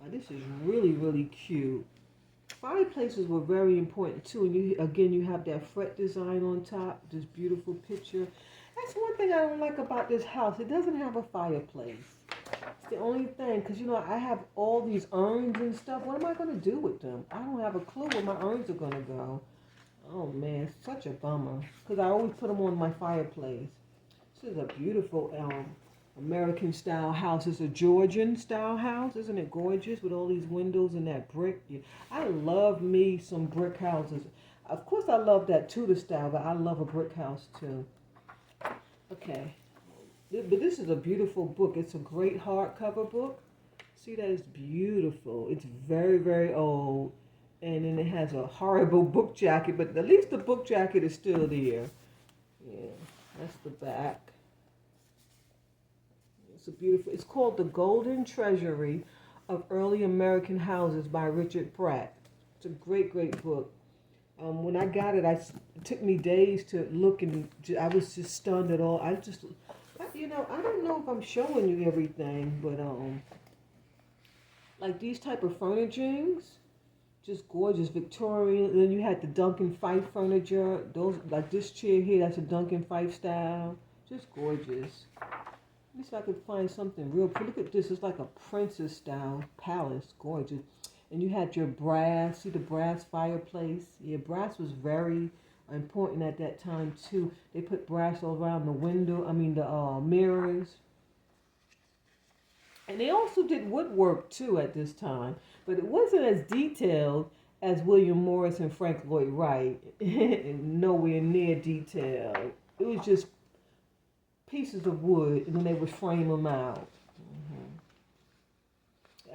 This is really, really cute. Fireplaces were very important too. And you have that fret design on top. This beautiful picture. That's one thing I don't like about this house. It doesn't have a fireplace. It's the only thing, because I have all these urns and stuff. What am I going to do with them? I don't have a clue where my urns are going to go. Oh man, it's such a bummer. Because I always put them on my fireplace. This is a beautiful American style house. It's a Georgian style house. Isn't it gorgeous with all these windows and that brick? Yeah. I love me some brick houses. Of course I love that Tudor style, but I love a brick house too. Okay. But this is a beautiful book. It's a great hardcover book. See, that is beautiful. It's very, very old. And then it has a horrible book jacket, but at least the book jacket is still there. Yeah, that's the back. It's called The Golden Treasury of Early American Houses by Richard Pratt. It's a great, great book. When I got it, it took me days to look, and I was just stunned at all. I don't know if I'm showing you everything, but like these type of furnishings, just gorgeous Victorian. And then you had the Duncan Fife furniture. Those, like this chair here, that's a Duncan Fife style. Just gorgeous. At least I could find something real pretty. Look at this. It's like a princess style palace. Gorgeous. And you had your brass. See the brass fireplace? Yeah, brass was very important at that time too. They put brass all around the window. The mirrors. And they also did woodwork too at this time. But it wasn't as detailed as William Morris and Frank Lloyd Wright. Nowhere near detailed. It was just pieces of wood, and then they would frame them out.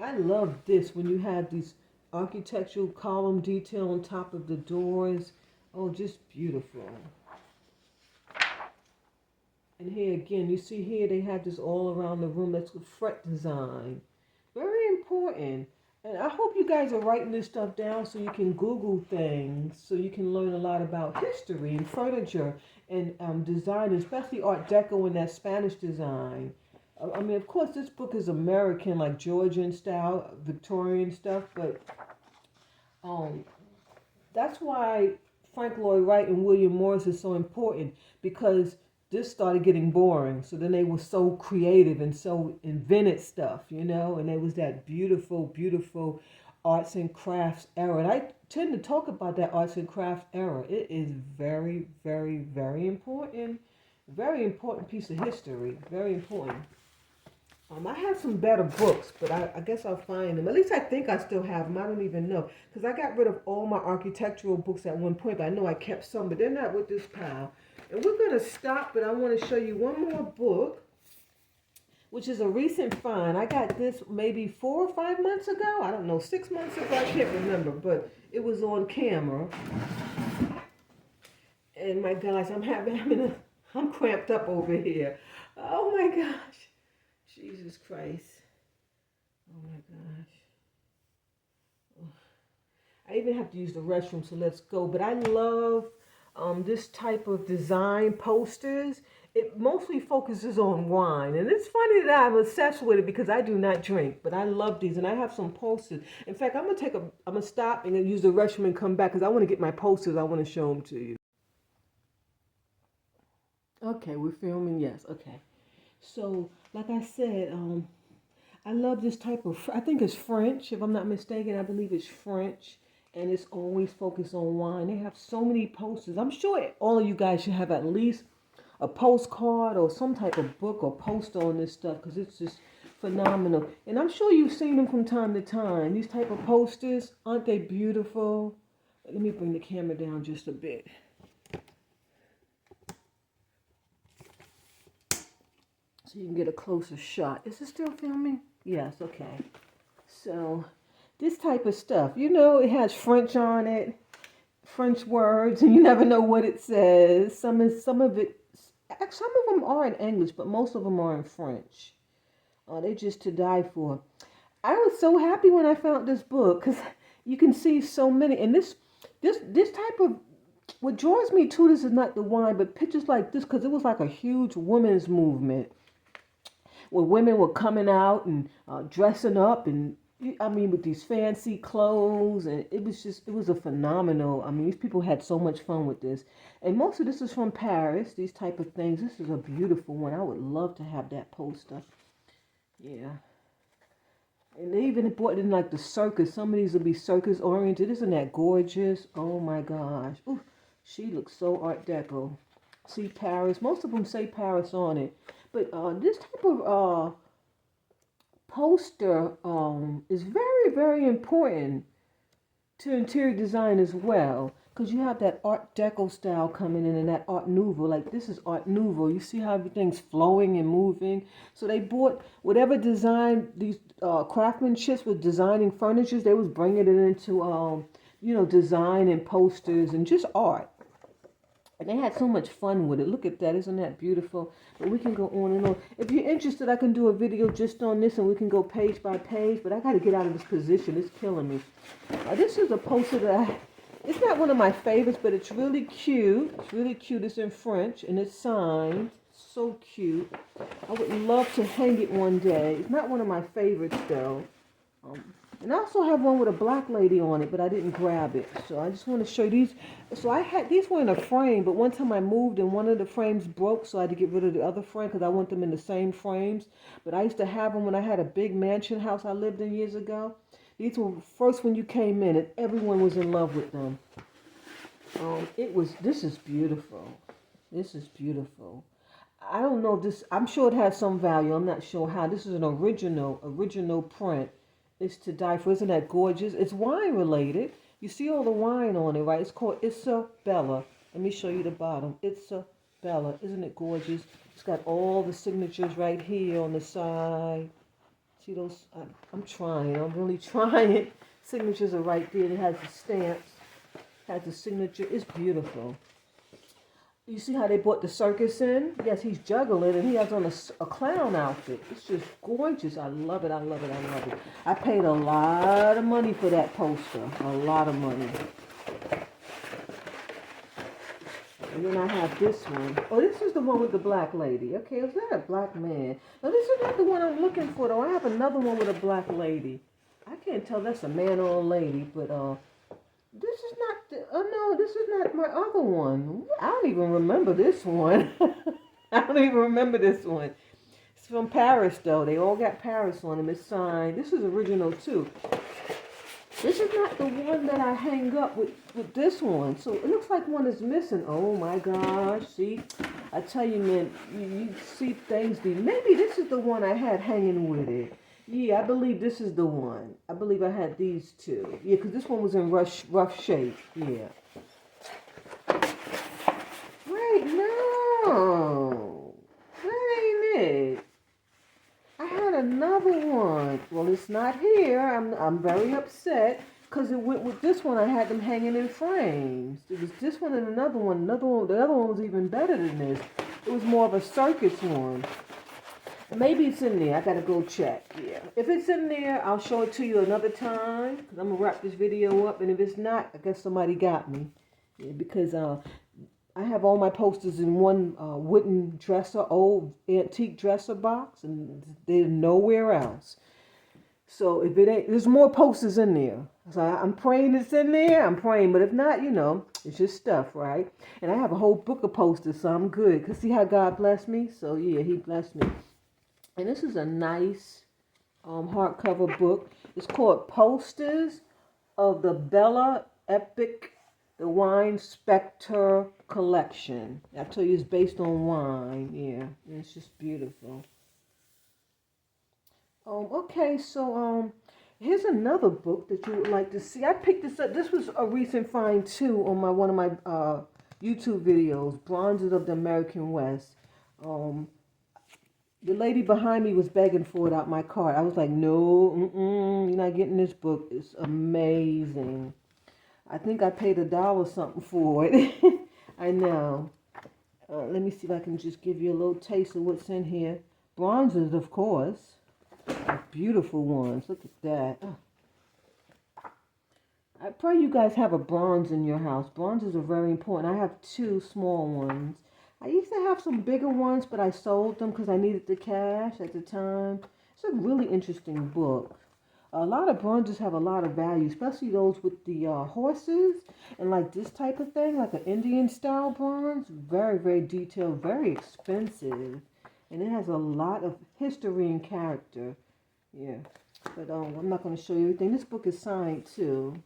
I love this when you have these architectural column detail on top of the doors. Oh, just beautiful. And here again, you see here they have this all around the room. That's with fret design. Very important. And I hope you guys are writing this stuff down so you can Google things, so you can learn a lot about history and furniture and design, especially Art Deco and that Spanish design. I mean, of course, this book is American, like Georgian style, Victorian stuff, but that's why Frank Lloyd Wright and William Morris is so important, because this started getting boring. So then they were so creative and so invented stuff, you know, and there was that beautiful, beautiful arts and crafts era. And I tend to talk about that arts and crafts era. It is very, very, very important. Very important piece of history. Very important. I have some better books, but I guess I'll find them. At least I think I still have them. I don't even know. Because I got rid of all my architectural books at one point, but I know I kept some, but they're not with this pile. And we're going to stop, but I want to show you one more book, which is a recent find. I got this maybe 4 or 5 months ago. I don't know, 6 months ago. I can't remember, but it was on camera. And my gosh, I'm cramped up over here. Oh my gosh. Jesus Christ. Oh my gosh. I even have to use the restroom, so let's go. But I love this type of design posters. It mostly focuses on wine. And it's funny that I'm obsessed with it because I do not drink. But I love these, and I have some posters. In fact, I'm gonna stop and use the restroom and come back because I want to get my posters. I want to show them to you. Okay, we're filming, yes, okay. So, like I said, I love this type of, I think it's French, if I'm not mistaken. I believe it's French, and it's always focused on wine. They have so many posters. I'm sure all of you guys should have at least a postcard or some type of book or poster on this stuff, because it's just phenomenal. And I'm sure you've seen them from time to time. These type of posters, aren't they beautiful? Let me bring the camera down just a bit. So you can get a closer shot. Is it still filming? Yes, okay. So this type of stuff, you know, it has French on it, French words, and you never know what it says. Some of them are in English, but most of them are in French. They're just to die for. I was so happy when I found this book because you can see so many. And this type of, what draws me to this is not the wine, but pictures like this, because it was like a huge women's movement, where women were coming out and dressing up, and I mean, with these fancy clothes, and it was a phenomenal. I mean, these people had so much fun with this, and most of this is from Paris. These type of things. This is a beautiful one. I would love to have that poster. Yeah, and they even brought in like the circus. Some of these will be circus oriented. Isn't that gorgeous? Oh my gosh! Ooh, she looks so Art Deco. See Paris. Most of them say Paris on it. But this type of poster is very, very important to interior design as well. Because you have that Art Deco style coming in and that Art Nouveau. Like this is Art Nouveau. You see how everything's flowing and moving. So they bought whatever design, these craftsmanships with designing furnitures, they was bringing it into, you know, design and posters and just art. And they had so much fun with it. Look at that. Isn't that beautiful? But we can go on and on. If you're interested, I can do a video just on this, and we can go page by page. But I got to get out of this position. It's killing me. This is a poster that it's not one of my favorites, but it's really cute. It's really cute. It's in French, and it's signed. So cute. I would love to hang it one day. It's not one of my favorites, though. And I also have one with a black lady on it, but I didn't grab it. So I just want to show you these. So these were in a frame, but one time I moved and one of the frames broke, so I had to get rid of the other frame because I want them in the same frames. But I used to have them when I had a big mansion house I lived in years ago. These were first when you came in, and everyone was in love with them. This is beautiful. This is beautiful. I don't know this. I'm sure it has some value. I'm not sure how. This is an original print. It's to die for. Isn't that gorgeous? It's wine related. You see all the wine on it, right? It's called Isabella. Let me show you the bottom. Isabella. Isn't it gorgeous? It's got all the signatures right here on the side. See those? I'm trying. I'm really trying. Signatures are right there. It has the stamps. Has the signature. It's beautiful. You see how they brought the circus in? Yes, he's juggling and he has on a clown outfit. It's just gorgeous. I love it. I love it. I love it. I paid a lot of money for that poster. A lot of money. And then I have this one. Oh, this is the one with the black lady. Okay, is that a black man? No, this is not the one I'm looking for, though. I have another one with a black lady. I can't tell if that's a man or a lady, but this is not, oh no, this is not my other one. I don't even remember this one. I don't even remember this one. It's from Paris, though. They all got Paris on them. It's signed. This is original, too. This is not the one that I hang up with this one. So it looks like one is missing. Oh my gosh. See, I tell you, man, you see things. Maybe this is the one I had hanging with it. Yeah, I believe this is the one. I believe I had these two. Yeah, because this one was in rough shape. Yeah. Wait, no. That ain't it. I had another one. Well, it's not here. I'm very upset because it went with this one. I had them hanging in frames. It was this one and another one. The other one was even better than this. It was more of a circus one. Maybe it's in there. I gotta go check. Yeah. If it's in there, I'll show it to you another time because I'm gonna wrap this video up. And if it's not, I guess somebody got me. Yeah, because I have all my posters in one wooden dresser, old antique dresser box, and they're nowhere else. So if it ain't, there's more posters in there. So I'm praying it's in there. I'm praying, but if not, you know, it's just stuff, right? And I have a whole book of posters, so I'm good. Cause see how God blessed me? So yeah, He blessed me. And this is a nice hardcover book. It's called Posters of the Bella Epic, the Wine Spectre Collection. I tell you, it's based on wine. Yeah, it's just beautiful. Okay, so here's another book that you would like to see. I picked this up. This was a recent find too on one of my YouTube videos, Bronzes of the American West. The lady behind me was begging for it out my cart. I was like, no, you're not getting this book. It's amazing. I think I paid $1 something for it. I know. Let me see if I can just give you a little taste of what's in here. Bronzes, of course. Beautiful ones. Look at that. Oh. I pray you guys have a bronze in your house. Bronzes are very important. I have 2 small ones. I used to have some bigger ones, but I sold them because I needed the cash at the time. It's a really interesting book. A lot of bronzes have a lot of value, especially those with the horses and like this type of thing, like an Indian style bronze. Very, very detailed, very expensive. And it has a lot of history and character. Yeah. But I'm not going to show you everything. This book is signed too.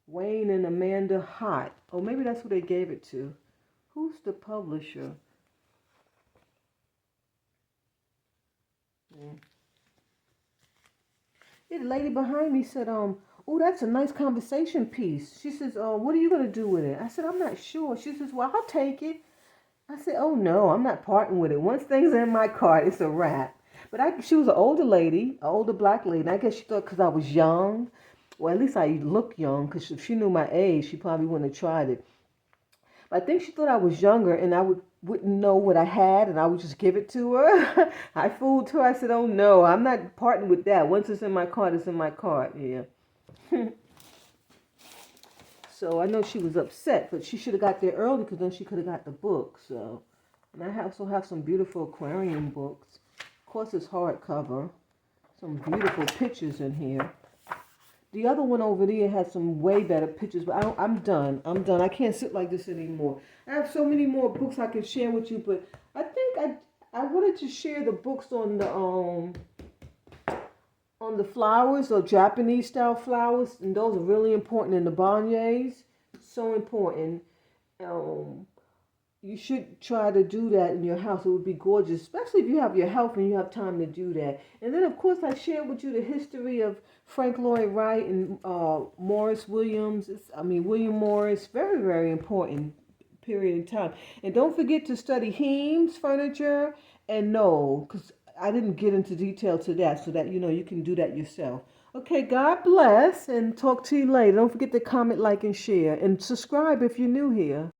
Wayne and Amanda Hott. Oh, maybe that's who they gave it to. Who's the publisher? Yeah, the lady behind me said, oh, that's a nice conversation piece. She says, what are you going to do with it? I said, I'm not sure. She says, well, I'll take it. I said, oh, no, I'm not parting with it. Once things are in my cart, it's a wrap. But she was an older lady, an older black lady. And I guess she thought because I was young, well, at least I look young, because if she knew my age, she probably wouldn't have tried it. But I think she thought I was younger and I wouldn't know what I had and I would just give it to her. I fooled her. I said, oh, no, I'm not parting with that. Once it's in my cart, it's in my cart. Yeah. So I know she was upset, but she should have got there early because then she could have got the book. So, and I also have some beautiful aquarium books. Of course, it's hardcover. Some beautiful pictures in here. The other one over there has some way better pictures, but I'm done. I can't sit like this anymore. I have so many more books I can share with you, but I think I wanted to share the books on the flowers or Japanese style flowers, and those are really important in the beignets. So important. You should try to do that in your house. It would be gorgeous, especially if you have your health and you have time to do that. And then, of course, I shared with you the history of Frank Lloyd Wright and William Morris. Very, very important period in time. And don't forget to study Heem's furniture and no, because I didn't get into detail to that, so that you can do that yourself. Okay, God bless and talk to you later. Don't forget to comment, like, and share, and subscribe if you're new here.